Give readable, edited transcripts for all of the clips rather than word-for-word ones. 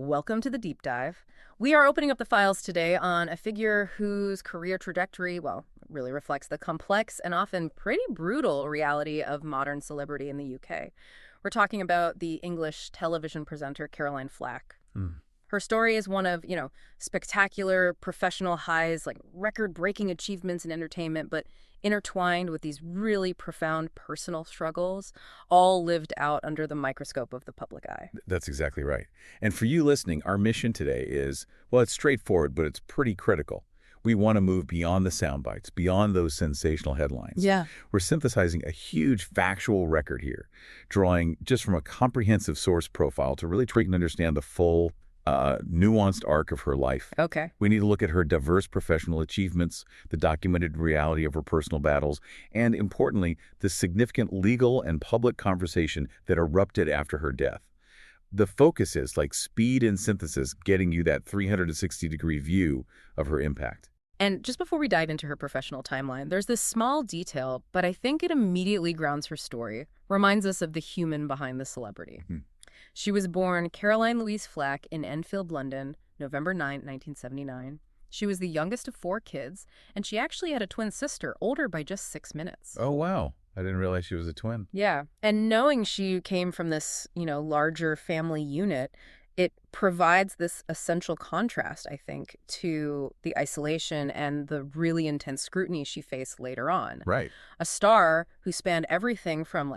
Welcome to the deep dive. We are opening up the files today on a figure whose career trajectory, well, really reflects the complex and often pretty brutal reality of modern celebrity in the UK. We're talking about the English television presenter Caroline Flack. Hmm. Her story is one of, spectacular professional highs, like record-breaking achievements in entertainment, but intertwined with these really profound personal struggles, all lived out under the microscope of the public eye. That's exactly right. And for you listening, our mission today is, well, it's straightforward, but it's pretty critical. We want to move beyond the sound bites, beyond those sensational headlines. Yeah. We're synthesizing a huge factual record here, drawing just from a comprehensive source profile to really try and understand the full, nuanced arc of her life. Okay. We need to look at her diverse professional achievements, the documented reality of her personal battles, and importantly, the significant legal and public conversation that erupted after her death. The focus is like speed and synthesis, getting you that 360-degree view of her impact. And just before we dive into her professional timeline, there's this small detail, but I think it immediately grounds her story, reminds us of the human behind the celebrity. Hmm. She was born Caroline Louise Flack in Enfield, London, November 9, 1979. She was the youngest of 4 kids, and she actually had a twin sister, older by just 6 minutes. Oh, wow. I didn't realize she was a twin. Yeah, and knowing she came from this, larger family unit, it provides this essential contrast, I think, to the isolation and the really intense scrutiny she faced later on. Right. A star who spanned everything from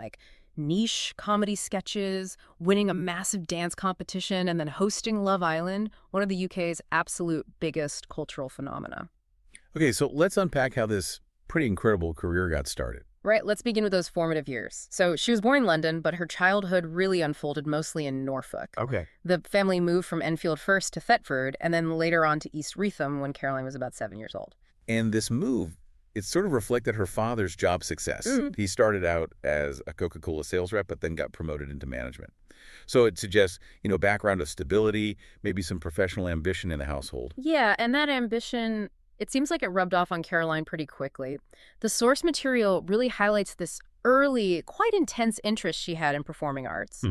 niche comedy sketches, winning a massive dance competition, and then hosting Love Island, one of the UK's absolute biggest cultural phenomena. Okay, so let's unpack how this pretty incredible career got started. Right, let's begin with those formative years. So she was born in London, but her childhood really unfolded mostly in Norfolk. Okay. The family moved from Enfield first to Thetford, and then later on to East Wreatham when Caroline was about 7 years old. And this move, it sort of reflected her father's job success. He started out as a Coca-Cola sales rep, but then got promoted into management. So it suggests, background of stability, maybe some professional ambition in the household. Yeah, and that ambition, it seems like it rubbed off on Caroline pretty quickly. The source material really highlights this early, quite intense interest she had in performing arts.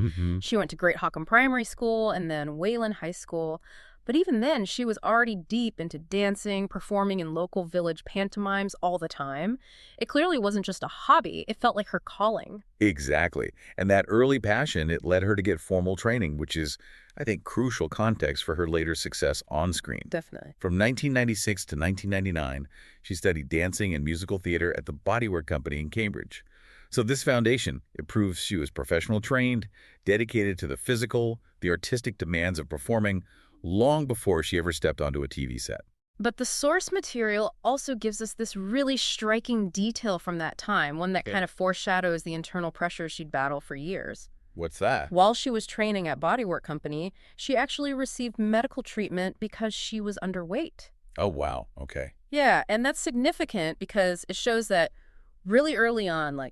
She went to Great Hockham Primary School and then Wayland High School. But even then, she was already deep into dancing, performing in local village pantomimes all the time. It clearly wasn't just a hobby. It felt like her calling. Exactly. And that early passion, it led her to get formal training, which is, I think, crucial context for her later success on screen. Definitely. From 1996 to 1999, she studied dancing and musical theater at the Bodywork Company in Cambridge. So this foundation, it proves she was professional trained, dedicated to the physical, the artistic demands of performing, long before she ever stepped onto a TV set. But the source material also gives us this really striking detail from that time, one that kind of foreshadows the internal pressures she'd battle for years. What's that? While she was training at Bodywork Company, she actually received medical treatment because she was underweight. Oh, wow. Okay. Yeah, and that's significant because it shows that really early on,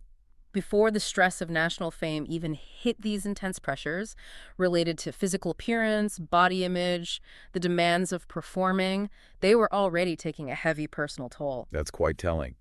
before the stress of national fame even hit these intense pressures related to physical appearance, body image, the demands of performing, they were already taking a heavy personal toll. That's quite telling.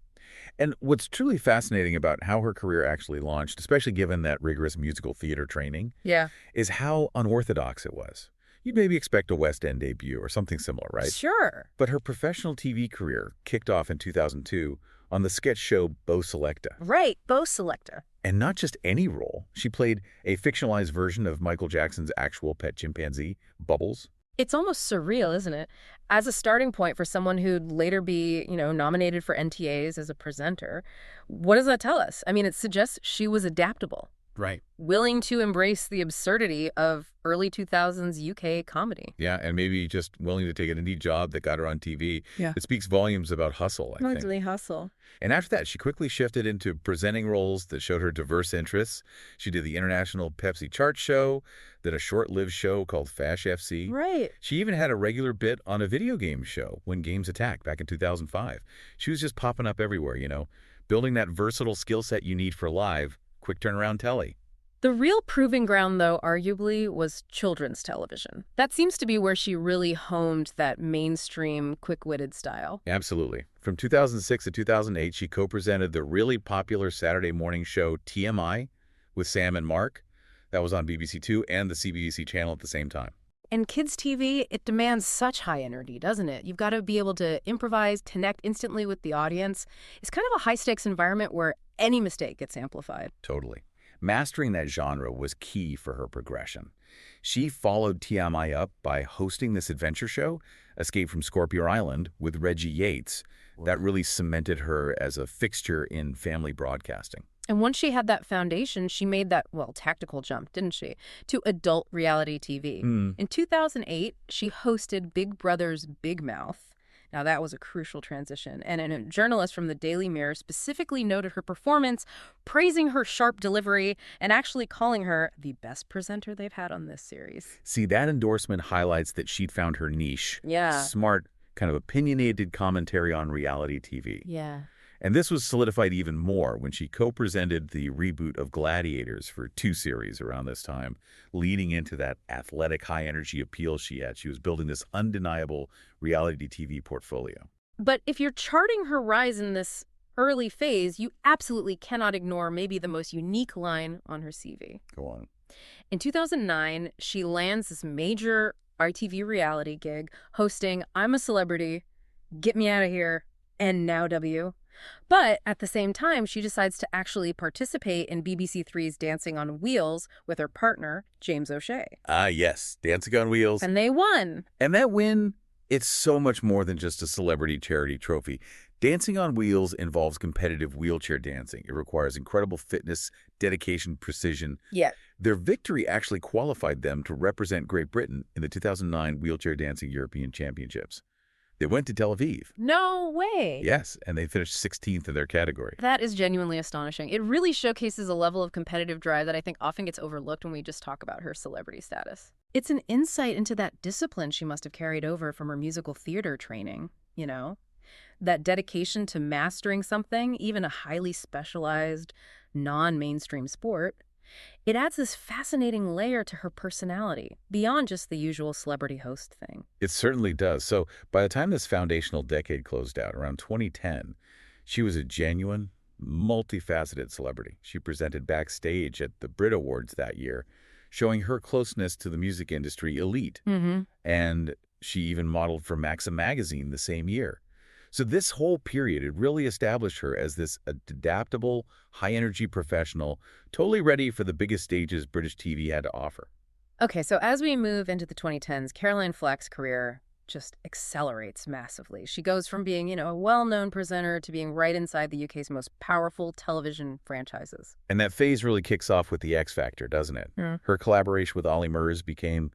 And what's truly fascinating about how her career actually launched, especially given that rigorous musical theater training, Yeah. is how unorthodox it was. You'd maybe expect a West End debut or something similar, right? Sure. But her professional TV career kicked off in 2002 on the sketch show Beau Selecta. Right, Beau Selecta. And not just any role. She played a fictionalized version of Michael Jackson's actual pet chimpanzee, Bubbles. It's almost surreal, isn't it? As a starting point for someone who'd later be, nominated for NTAs as a presenter, what does that tell us? I mean, it suggests she was adaptable. Right. Willing to embrace the absurdity of early 2000s UK comedy. Yeah, and maybe just willing to take an indie job that got her on TV. Yeah. It speaks volumes about hustle, I think. Largely hustle. And after that, she quickly shifted into presenting roles that showed her diverse interests. She did the International Pepsi Chart Show, then a short-lived show called Fash FC. Right. She even had a regular bit on a video game show, When Games Attack, back in 2005. She was just popping up everywhere, building that versatile skill set you need for live, quick turnaround telly. The real proving ground, though, arguably, was children's television. That seems to be where she really honed that mainstream, quick-witted style. Absolutely. From 2006 to 2008, she co-presented the really popular Saturday morning show TMI with Sam and Mark. That was on BBC Two and the CBBC channel at the same time. And kids' TV, it demands such high energy, doesn't it? You've got to be able to improvise, connect instantly with the audience. It's kind of a high-stakes environment where any mistake gets amplified. Totally. Mastering that genre was key for her progression. She followed TMI up by hosting this adventure show, Escape from Scorpio Island, with Reggie Yates. That really cemented her as a fixture in family broadcasting. And once she had that foundation, she made that, well, tactical jump, didn't she, to adult reality TV. In 2008, she hosted Big Brother's Big Mouth. Now, that was a crucial transition. And a journalist from the Daily Mirror specifically noted her performance, praising her sharp delivery, and actually calling her the best presenter they've had on this series. See, that endorsement highlights that she'd found her niche. Yeah. Smart, kind of opinionated commentary on reality TV. Yeah. And this was solidified even more when she co-presented the reboot of Gladiators for 2 series around this time, leading into that athletic, high-energy appeal she had. She was building this undeniable reality TV portfolio. But if you're charting her rise in this early phase, you absolutely cannot ignore maybe the most unique line on her CV. Go on. In 2009, she lands this major RTV reality gig hosting I'm a Celebrity, Get Me Out of Here, and Now W. But at the same time, she decides to actually participate in BBC Three's Dancing on Wheels with her partner, James O'Shea. Ah, yes, Dancing on Wheels. And they won. And that win, it's so much more than just a celebrity charity trophy. Dancing on Wheels involves competitive wheelchair dancing. It requires incredible fitness, dedication, precision. Yeah. Their victory actually qualified them to represent Great Britain in the 2009 Wheelchair Dancing European Championships. They went to Tel Aviv. No way. Yes, and they finished 16th in their category. That is genuinely astonishing. It really showcases a level of competitive drive that I think often gets overlooked when we just talk about her celebrity status. It's an insight into that discipline she must have carried over from her musical theater training, you know? That dedication to mastering something, even a highly specialized, non-mainstream sport. It adds this fascinating layer to her personality, beyond just the usual celebrity host thing. It certainly does. So by the time this foundational decade closed out, around 2010, she was a genuine, multifaceted celebrity. She presented backstage at the Brit Awards that year, showing her closeness to the music industry elite. And she even modeled for Maxim magazine the same year. So this whole period, it really established her as this adaptable, high-energy professional, totally ready for the biggest stages British TV had to offer. Okay, so as we move into the 2010s, Caroline Flack's career just accelerates massively. She goes from being, a well-known presenter to being right inside the UK's most powerful television franchises. And that phase really kicks off with the X Factor, doesn't it? Her collaboration with Ollie Murs became,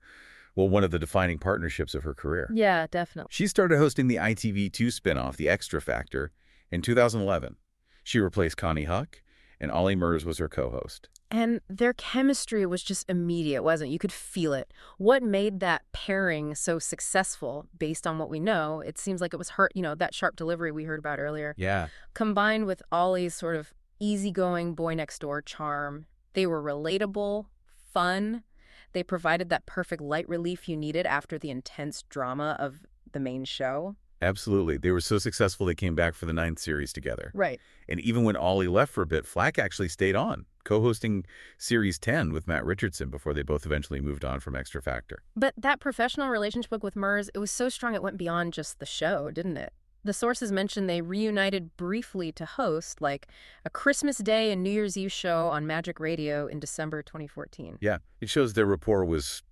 well, one of the defining partnerships of her career. Yeah, definitely. She started hosting the ITV2 spinoff, The Extra Factor, in 2011. She replaced Connie Huck, and Ollie Murs was her co-host. And their chemistry was just immediate, wasn't it? You could feel it. What made that pairing so successful, based on what we know, it seems like it was her, that sharp delivery we heard about earlier. Yeah. Combined with Ollie's sort of easygoing boy-next-door charm. They were relatable, fun. They provided that perfect light relief you needed after the intense drama of the main show. Absolutely. They were so successful they came back for the 9th series together. Right. And even when Ollie left for a bit, Flack actually stayed on, co-hosting Series 10 with Matt Richardson before they both eventually moved on from Extra Factor. But that professional relationship with Murs, it was so strong it went beyond just the show, didn't it? The sources mentioned they reunited briefly to host, like, a Christmas Day and New Year's Eve show on Magic Radio in December 2014. Yeah, it shows their rapport was,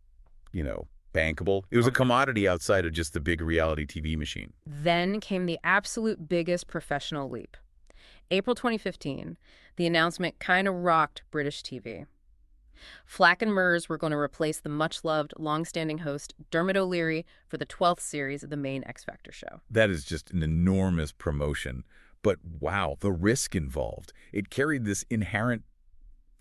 bankable. It was a commodity outside of just the big reality TV machine. Then came the absolute biggest professional leap. April 2015, the announcement kind of rocked British TV. Flack and Murs were going to replace the much-loved, long-standing host Dermot O'Leary for the 12th series of the main X Factor show. That is just an enormous promotion. But wow, the risk involved. It carried this inherent,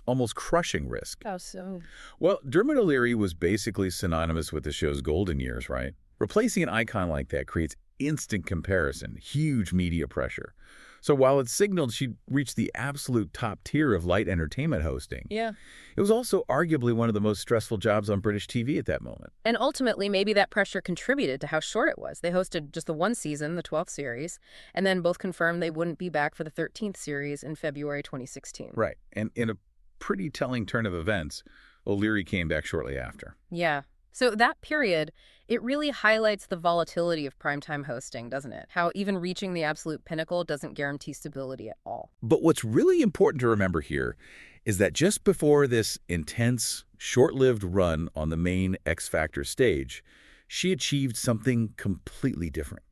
almost crushing risk. How so? Well, Dermot O'Leary was basically synonymous with the show's golden years, right? Replacing an icon like that creates instant comparison, huge media pressure. So while it signaled she'd reached the absolute top tier of light entertainment hosting, Yeah. it was also arguably one of the most stressful jobs on British TV at that moment. And ultimately, maybe that pressure contributed to how short it was. They hosted just the one season, the 12th series, and then both confirmed they wouldn't be back for the 13th series in February 2016. Right. And in a pretty telling turn of events, O'Leary came back shortly after. Yeah. So that period, it really highlights the volatility of primetime hosting, doesn't it? How even reaching the absolute pinnacle doesn't guarantee stability at all. But what's really important to remember here is that just before this intense, short-lived run on the main X Factor stage, she achieved something completely different.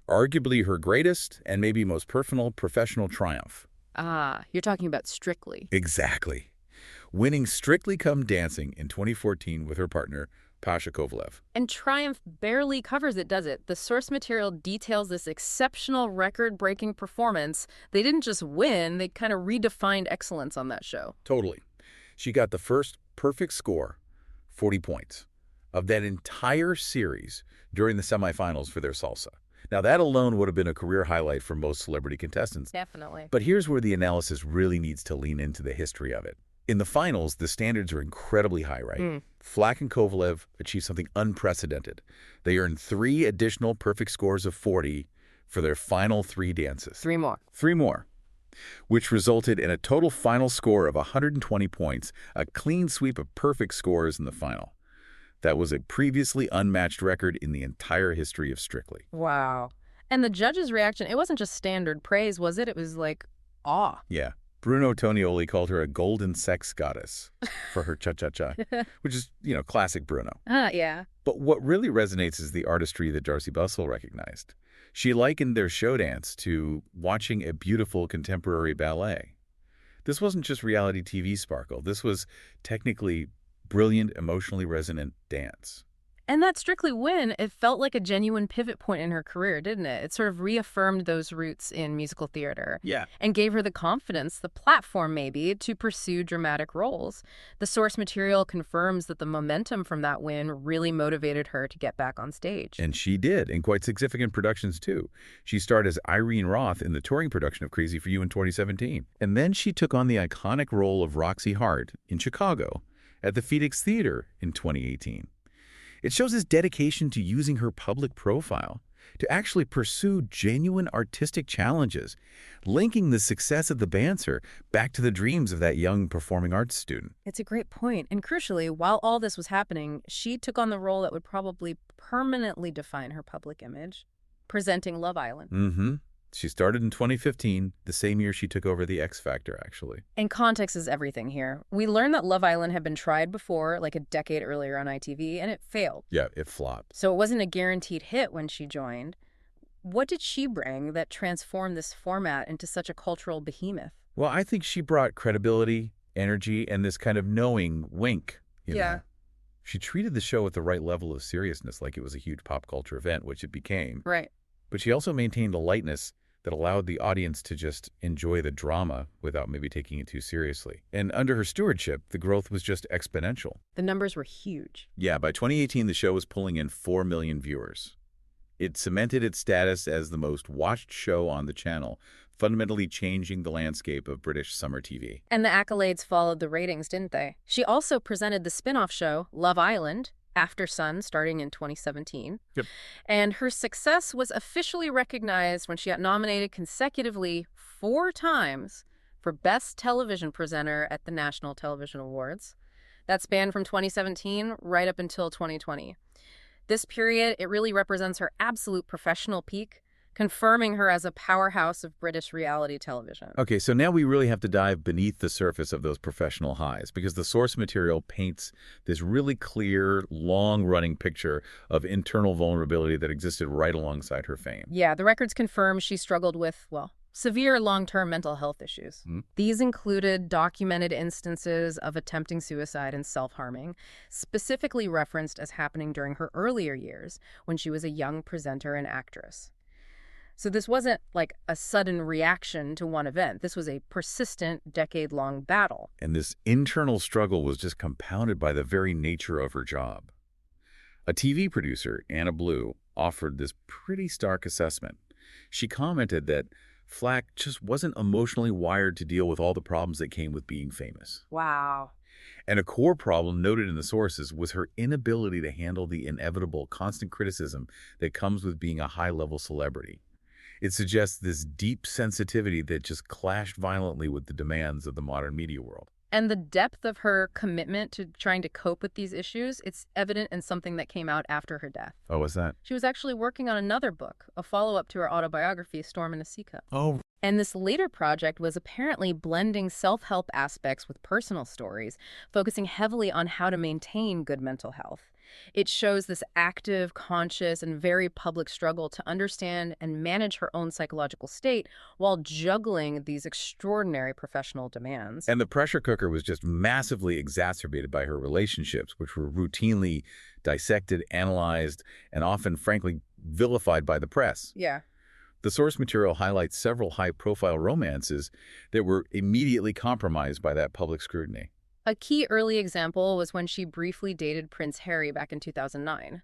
Arguably her greatest and maybe most personal professional triumph. Ah, you're talking about Strictly. Exactly. Winning Strictly Come Dancing in 2014 with her partner, Pasha Kovalev. And Triumph barely covers it, does it? The source material details this exceptional record-breaking performance. They didn't just win, they kind of redefined excellence on that show. Totally. She got the first perfect score, 40 points, of that entire series during the semifinals for their salsa. Now, that alone would have been a career highlight for most celebrity contestants. Definitely. But here's where the analysis really needs to lean into the history of it. In the finals, the standards are incredibly high, right? Flack and Kovalev achieved something unprecedented. They earned 3 additional perfect scores of 40 for their final 3 dances. 3 more. 3 more, which resulted in a total final score of 120 points, a clean sweep of perfect scores in the final. That was a previously unmatched record in the entire history of Strictly. Wow. And the judges' reaction, it wasn't just standard praise, was it? It was like awe. Yeah. Bruno Tonioli called her a golden sex goddess for her cha-cha-cha, which is, classic Bruno. Yeah. But what really resonates is the artistry that Darcy Bussell recognized. She likened their show dance to watching a beautiful contemporary ballet. This wasn't just reality TV sparkle. This was technically brilliant, emotionally resonant dance. And that Strictly win, it felt like a genuine pivot point in her career, didn't it? It sort of reaffirmed those roots in musical theater. Yeah. And gave her the confidence, the platform maybe, to pursue dramatic roles. The source material confirms that the momentum from that win really motivated her to get back on stage. And she did, in quite significant productions too. She starred as Irene Roth in the touring production of Crazy for You in 2017. And then she took on the iconic role of Roxy Hart in Chicago at the Phoenix Theater in 2018. It shows his dedication to using her public profile to actually pursue genuine artistic challenges, linking the success of the Banter back to the dreams of that young performing arts student. It's a great point. And crucially, while all this was happening, she took on the role that would probably permanently define her public image, presenting Love Island. She started in 2015, the same year she took over the X Factor, actually. And context is everything here. We learned that Love Island had been tried before, like a decade earlier on ITV, and it failed. Yeah, it flopped. So it wasn't a guaranteed hit when she joined. What did she bring that transformed this format into such a cultural behemoth? Well, I think she brought credibility, energy, and this kind of knowing wink. You know? She treated the show with the right level of seriousness, like it was a huge pop culture event, which it became. Right. But she also maintained a lightness that allowed the audience to just enjoy the drama without maybe taking it too seriously. And under her stewardship, the growth was just exponential. The numbers were huge. Yeah, by 2018, the show was pulling in 4 million viewers. It cemented its status as the most watched show on the channel, fundamentally changing the landscape of British summer TV. And the accolades followed the ratings, didn't they? She also presented the spin-off show, Love Island, After Sun, starting in 2017. Yep. And her success was officially recognized when she got nominated consecutively 4 times for Best Television Presenter at the National Television Awards. That spanned from 2017 right up until 2020. This period, it really represents her absolute professional peak, confirming her as a powerhouse of British reality television. Okay, so now we really have to dive beneath the surface of those professional highs, because the source material paints this really clear, long-running picture of internal vulnerability that existed right alongside her fame. Yeah, the records confirm she struggled with, well, severe long-term mental health issues. These included documented instances of attempting suicide and self-harming, specifically referenced as happening during her earlier years when she was a young presenter and actress. So this wasn't like a sudden reaction to one event. This was a persistent, decade-long battle. And this internal struggle was just compounded by the very nature of her job. A TV producer, Anna Blue, offered this pretty stark assessment. She commented that Flack just wasn't emotionally wired to deal with all the problems that came with being famous. Wow. And a core problem noted in the sources was her inability to handle the inevitable constant criticism that comes with being a high-level celebrity. It suggests this deep sensitivity that just clashed violently with the demands of the modern media world. And the depth of her commitment to trying to cope with these issues, it's evident in something that came out after her death. Oh, what's that? She was actually working on another book, a follow-up to her autobiography, Storm in a Sea-Cup. Oh, And this later project was apparently blending self-help aspects with personal stories, focusing heavily on how to maintain good mental health. It shows this active, conscious, and very public struggle to understand and manage her own psychological state while juggling these extraordinary professional demands. and the pressure cooker was just massively exacerbated by her relationships, which were routinely dissected, analyzed, and often, frankly, vilified by the press. Yeah. The source material highlights several high-profile romances that were immediately compromised by that public scrutiny. A key early example was when she briefly dated Prince Harry back in 2009.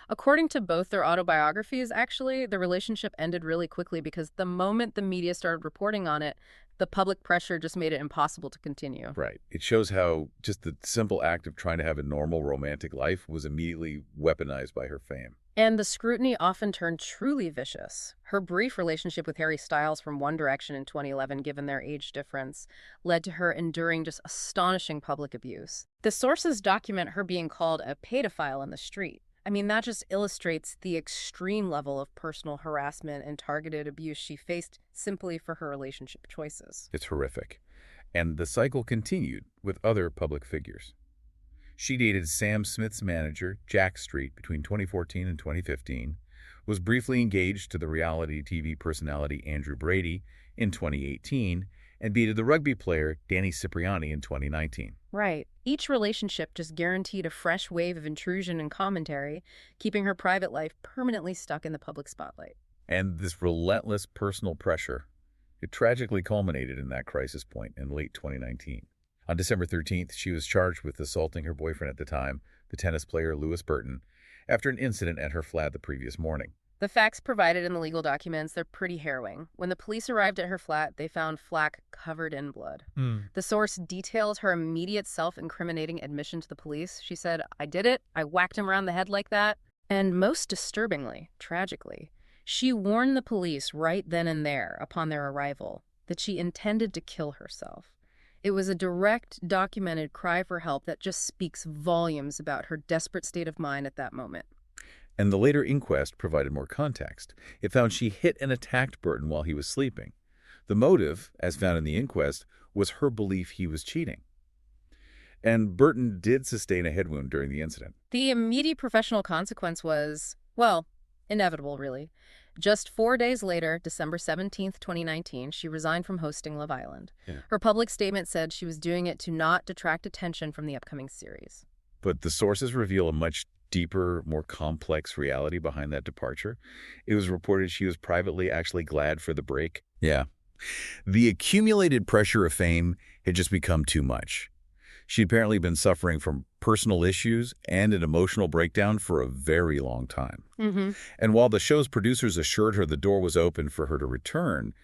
According to both their autobiographies, actually, the relationship ended really quickly because the moment the media started reporting on it, the public pressure just made it impossible to continue. Right. It shows how just the simple act of trying to have a normal romantic life was immediately weaponized by her fame. And the scrutiny often turned truly vicious. Her brief relationship with Harry Styles from One Direction in 2011, given their age difference, led to her enduring just astonishing public abuse. The sources document her being called a pedophile in the street. I mean, that just illustrates the extreme level of personal harassment and targeted abuse she faced simply for her relationship choices. It's horrific. And the cycle continued with other public figures. She dated Sam Smith's manager, Jack Street, between 2014 and 2015, was briefly engaged to the reality TV personality Andrew Brady in 2018, and dated the rugby player Danny Cipriani in 2019. Right. Each relationship just guaranteed a fresh wave of intrusion and commentary, keeping her private life permanently stuck in the public spotlight. And this relentless personal pressure, it tragically culminated in that crisis point in late 2019. On December 13th, she was charged with assaulting her boyfriend at the time, the tennis player Lewis Burton, after an incident at her flat the previous morning. The facts provided in the legal documents, they're pretty harrowing. When the police arrived at her flat, they found Flack covered in blood. The source details her immediate self-incriminating admission to the police. She said, "I did it. I whacked him around the head like that." And most disturbingly, tragically, she warned the police right then and there, upon their arrival, that she intended to kill herself. It was a direct, documented cry for help that just speaks volumes about her desperate state of mind at that moment. And the later inquest provided more context. It found she hit and attacked Burton while he was sleeping. The motive, as found in the inquest, was her belief he was cheating. And Burton did sustain a head wound during the incident. The immediate professional consequence was, well, inevitable, really. Just 4 days later, December 17th, 2019, she resigned from hosting Love Island. Her public statement said she was doing it to not detract attention from the upcoming series. But the sources reveal a much deeper, more complex reality behind that departure. It was reported she was privately actually glad for the break. Yeah. The accumulated pressure of fame had just become too much. She'd apparently been suffering from personal issues and an emotional breakdown for a very long time. And while the show's producers assured her the door was open for her to return,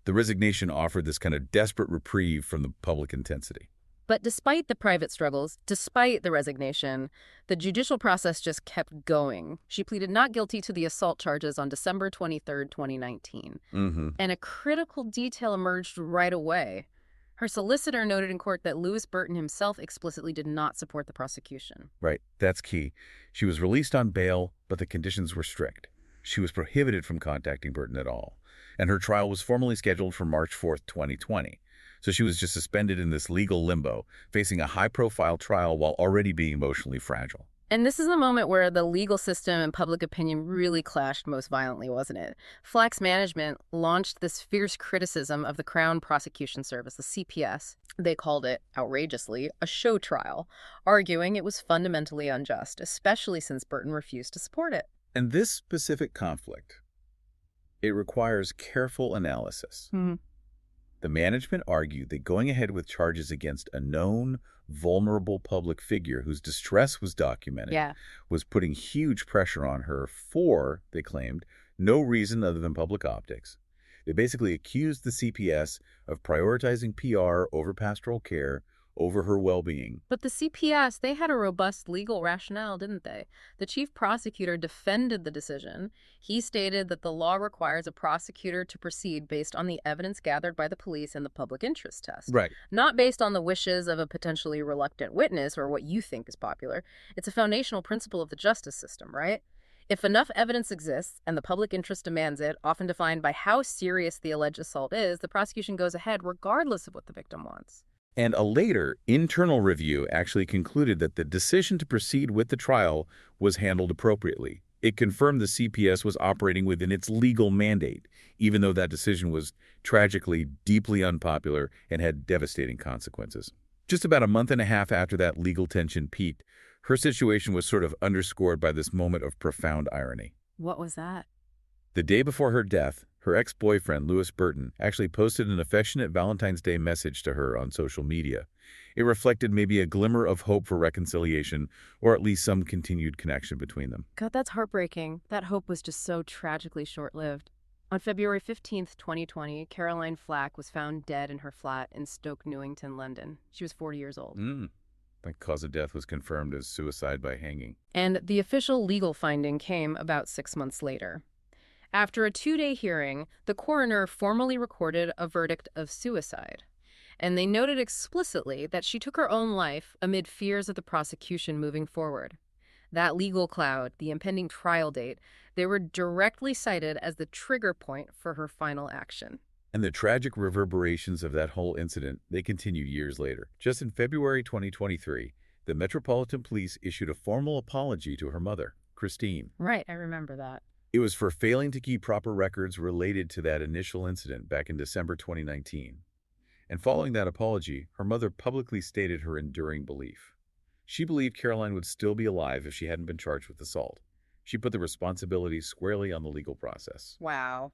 the resignation offered this kind of desperate reprieve from the public intensity. But despite the private struggles, despite the resignation, the judicial process just kept going. She pleaded not guilty to the assault charges on December 23rd, 2019. And a critical detail emerged right away. Her solicitor noted in court that Lewis Burton himself explicitly did not support the prosecution. Right, that's key. She was released on bail, but the conditions were strict. She was prohibited from contacting Burton at all. And her trial was formally scheduled for March 4th, 2020. So she was just suspended in this legal limbo, facing a high-profile trial while already being emotionally fragile. And this is the moment where the legal system and public opinion really clashed most violently, wasn't it? Flack's management launched this fierce criticism of the Crown Prosecution Service, the CPS. They called it, outrageously, a show trial, arguing it was fundamentally unjust, especially since Burton refused to support it. And this specific conflict, it requires careful analysis. The management argued that going ahead with charges against a known, vulnerable public figure whose distress was documented was putting huge pressure on her for, they claimed, no reason other than public optics. They basically accused the CPS of prioritizing PR over pastoral care, over her well-being. But the CPS, they had a robust legal rationale, didn't they? The chief prosecutor defended the decision. He stated that the law requires a prosecutor to proceed based on the evidence gathered by the police and the public interest test, Right. not based on the wishes of a potentially reluctant witness or what you think is popular. It's a foundational principle of the justice system, right? If enough evidence exists and the public interest demands it, often defined by how serious the alleged assault is, the prosecution goes ahead regardless of what the victim wants. And a later internal review actually concluded that the decision to proceed with the trial was handled appropriately. It confirmed the CPS was operating within its legal mandate, even though that decision was tragically deeply unpopular and had devastating consequences. Just about a month and a half after that legal tension peaked, her situation was sort of underscored by this moment of profound irony. What was that? The day before her death, her ex-boyfriend, Lewis Burton, actually posted an affectionate Valentine's Day message to her on social media. It reflected maybe a glimmer of hope for reconciliation, or at least some continued connection between them. God, that's heartbreaking. That hope was just so tragically short-lived. On February 15th, 2020, Caroline Flack was found dead in her flat in Stoke Newington, London. She was 40 years old. The cause of death was confirmed as suicide by hanging. And the official legal finding came about 6 months later. After a 2-day hearing, the coroner formally recorded a verdict of suicide. And they noted explicitly that she took her own life amid fears of the prosecution moving forward. That legal cloud, the impending trial date, they were directly cited as the trigger point for her final action. And the tragic reverberations of that whole incident, they continued years later. Just in February 2023, the Metropolitan Police issued a formal apology to her mother, Christine. Right, I remember that. It was for failing to keep proper records related to that initial incident back in December 2019. And following that apology, her mother publicly stated her enduring belief. She believed Caroline would still be alive if she hadn't been charged with assault. She put the responsibility squarely on the legal process. Wow.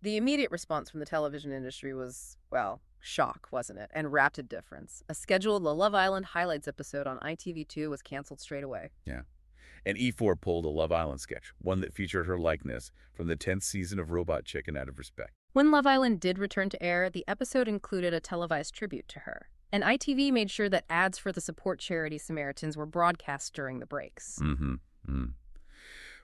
The immediate response from the television industry was, well, shock, wasn't it? And rapid difference. A scheduled The Love Island highlights episode on ITV2 was canceled straight away. Yeah. And E4 pulled a Love Island sketch, one that featured her likeness from the 10th season of Robot Chicken out of respect. When Love Island did return to air, the episode included a televised tribute to her. And ITV made sure that ads for the support charity Samaritans were broadcast during the breaks.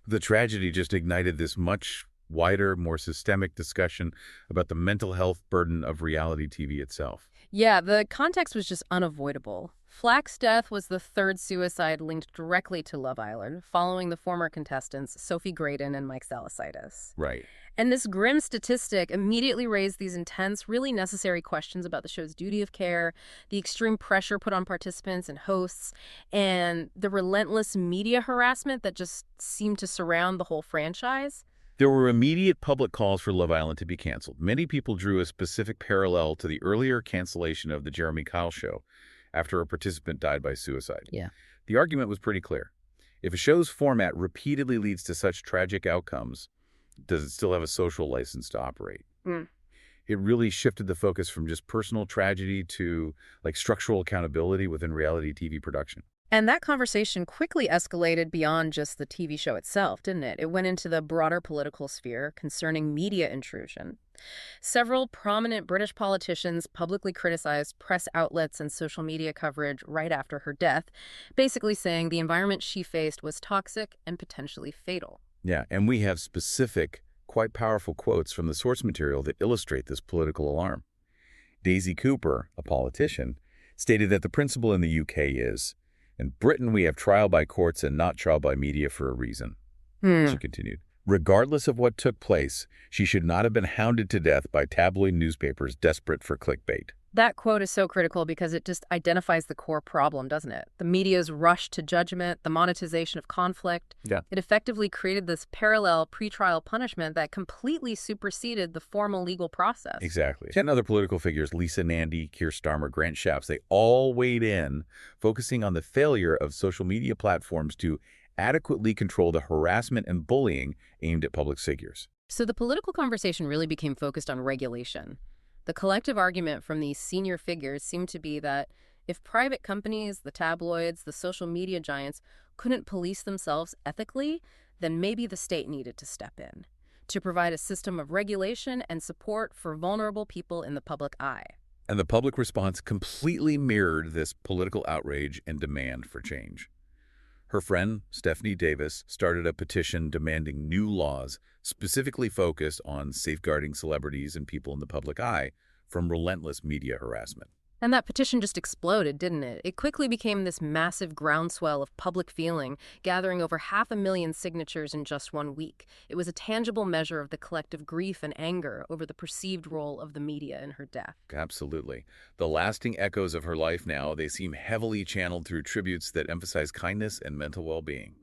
The tragedy just ignited this much wider, more systemic discussion about the mental health burden of reality TV itself. Yeah, the context was just unavoidable. Flack's death was the third suicide linked directly to Love Island, following the former contestants Sophie Graydon and Mike Salasitis. Right. And this grim statistic immediately raised these intense, really necessary questions about the show's duty of care, the extreme pressure put on participants and hosts, and the relentless media harassment that just seemed to surround the whole franchise. There were immediate public calls for Love Island to be canceled. Many people drew a specific parallel to the earlier cancellation of the Jeremy Kyle show after a participant died by suicide. Yeah. The argument was pretty clear. If a show's format repeatedly leads to such tragic outcomes, does it still have a social license to operate? It really shifted the focus from just personal tragedy to structural accountability within reality TV production. And that conversation quickly escalated beyond just the TV show itself, didn't it? It went into the broader political sphere concerning media intrusion. Several prominent British politicians publicly criticized press outlets and social media coverage right after her death, basically saying the environment she faced was toxic and potentially fatal. Yeah, and we have specific, quite powerful quotes from the source material that illustrate this political alarm. Daisy Cooper, a politician, stated that the principle in the UK is, "In Britain, we have trial by courts and not trial by media for a reason," she continued. Regardless of what took place, she should not have been hounded to death by tabloid newspapers desperate for clickbait. That quote is so critical because it just identifies the core problem, doesn't it? The media's rush to judgment, the monetization of conflict. Yeah. It effectively created this parallel pretrial punishment that completely superseded the formal legal process. Exactly. 10 other political figures, Lisa Nandy, Keir Starmer, Grant Shapps, they all weighed in, focusing on the failure of social media platforms to adequately control the harassment and bullying aimed at public figures. So the political conversation really became focused on regulation. The collective argument from these senior figures seemed to be that if private companies, the tabloids, the social media giants couldn't police themselves ethically, then maybe the state needed to step in to provide a system of regulation and support for vulnerable people in the public eye. And the public response completely mirrored this political outrage and demand for change. Her friend, Stephanie Davis, started a petition demanding new laws specifically focused on safeguarding celebrities and people in the public eye from relentless media harassment. And that petition just exploded, didn't it? It quickly became this massive groundswell of public feeling, gathering over 500,000 signatures in just 1 week. It was a tangible measure of the collective grief and anger over the perceived role of the media in her death. Absolutely. The lasting echoes of her life now, they seem heavily channeled through tributes that emphasize kindness and mental well-being,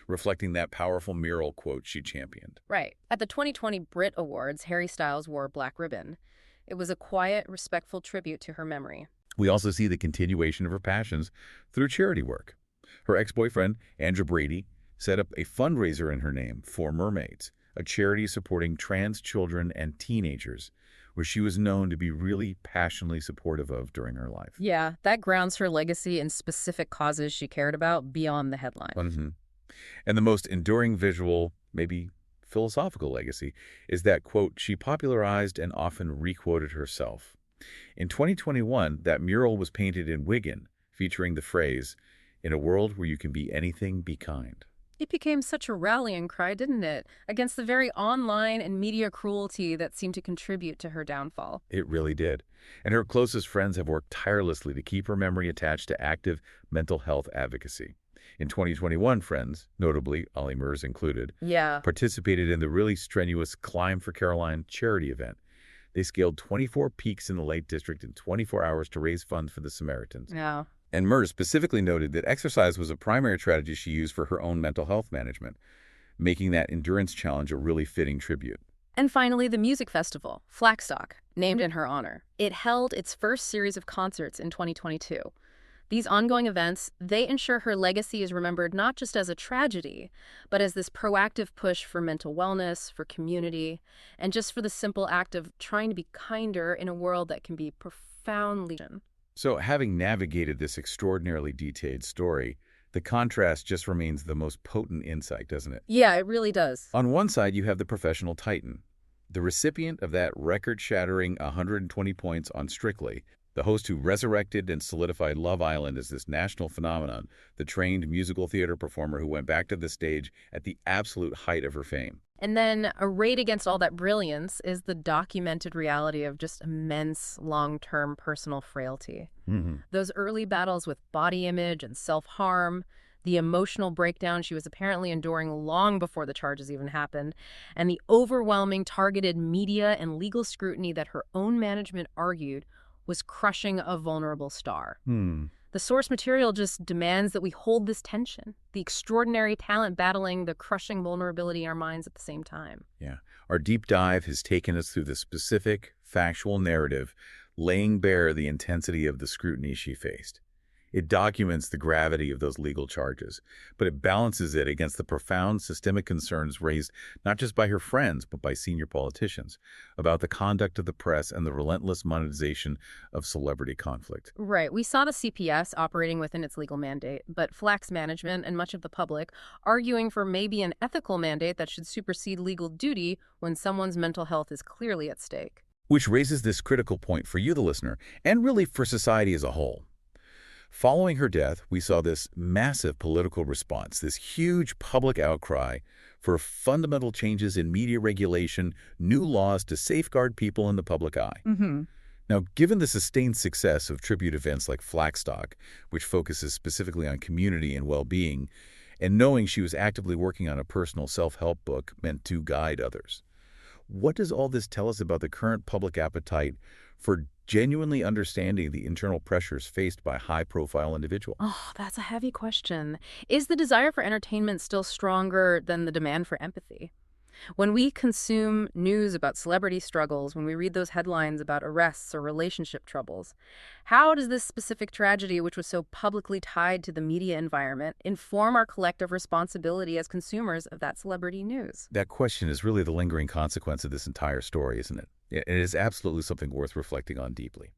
reflecting that powerful mural quote she championed. Right. At the 2020 Brit Awards, Harry Styles wore a black ribbon. It was a quiet, respectful tribute to her memory. We also see the continuation of her passions through charity work. Her ex-boyfriend, Andrew Brady, set up a fundraiser in her name for Mermaids, a charity supporting trans children and teenagers, where she was known to be really passionately supportive of during her life. Yeah, that grounds her legacy in specific causes she cared about beyond the headline. And the most enduring visual, maybe philosophical legacy, is that, quote, she popularized and often requoted herself. In 2021, that mural was painted in Wigan, featuring the phrase, "In a world where you can be anything, be kind." It became such a rallying cry, didn't it? Against the very online and media cruelty that seemed to contribute to her downfall. It really did. And her closest friends have worked tirelessly to keep her memory attached to active mental health advocacy. In 2021, friends, notably Ollie Murs included, participated in the really strenuous Climb for Caroline charity event. They scaled 24 peaks in the Lake District in 24 hours to raise funds for the Samaritans. Yeah. And Murs specifically noted that exercise was a primary strategy she used for her own mental health management, making that endurance challenge a really fitting tribute. And finally, the music festival, Flackstock, named in her honor. It held its first series of concerts in 2022. These ongoing events, they ensure her legacy is remembered not just as a tragedy, but as this proactive push for mental wellness, for community, and just for the simple act of trying to be kinder in a world that can be profoundly... So having navigated this extraordinarily detailed story, the contrast just remains the most potent insight, doesn't it? Yeah, it really does. On one side, you have the professional titan, the recipient of that record-shattering 120 points on Strictly, the host who resurrected and solidified Love Island as this national phenomenon, the trained musical theater performer who went back to the stage at the absolute height of her fame. And then arrayed against all that brilliance is the documented reality of just immense long-term personal frailty. Those early battles with body image and self-harm, the emotional breakdown she was apparently enduring long before the charges even happened, and the overwhelming targeted media and legal scrutiny that her own management argued was crushing a vulnerable star. The source material just demands that we hold this tension, the extraordinary talent battling the crushing vulnerability in our minds at the same time. Yeah. Our deep dive has taken us through the specific, factual narrative, laying bare the intensity of the scrutiny she faced. It documents the gravity of those legal charges, but it balances it against the profound systemic concerns raised not just by her friends, but by senior politicians about the conduct of the press and the relentless monetization of celebrity conflict. Right. We saw the CPS operating within its legal mandate, but Flack's management and much of the public arguing for maybe an ethical mandate that should supersede legal duty when someone's mental health is clearly at stake. Which raises this critical point for you, the listener, and really for society as a whole. Following her death, we saw this massive political response, this huge public outcry for fundamental changes in media regulation, new laws to safeguard people in the public eye. Now, given the sustained success of tribute events like Flackstock, which focuses specifically on community and well-being, and knowing she was actively working on a personal self-help book meant to guide others, what does all this tell us about the current public appetite for genuinely understanding the internal pressures faced by high-profile individuals? Oh, that's a heavy question. Is the desire for entertainment still stronger than the demand for empathy? When we consume news about celebrity struggles, when we read those headlines about arrests or relationship troubles, how does this specific tragedy, which was so publicly tied to the media environment, inform our collective responsibility as consumers of that celebrity news? That question is really the lingering consequence of this entire story, isn't it? It is absolutely something worth reflecting on deeply.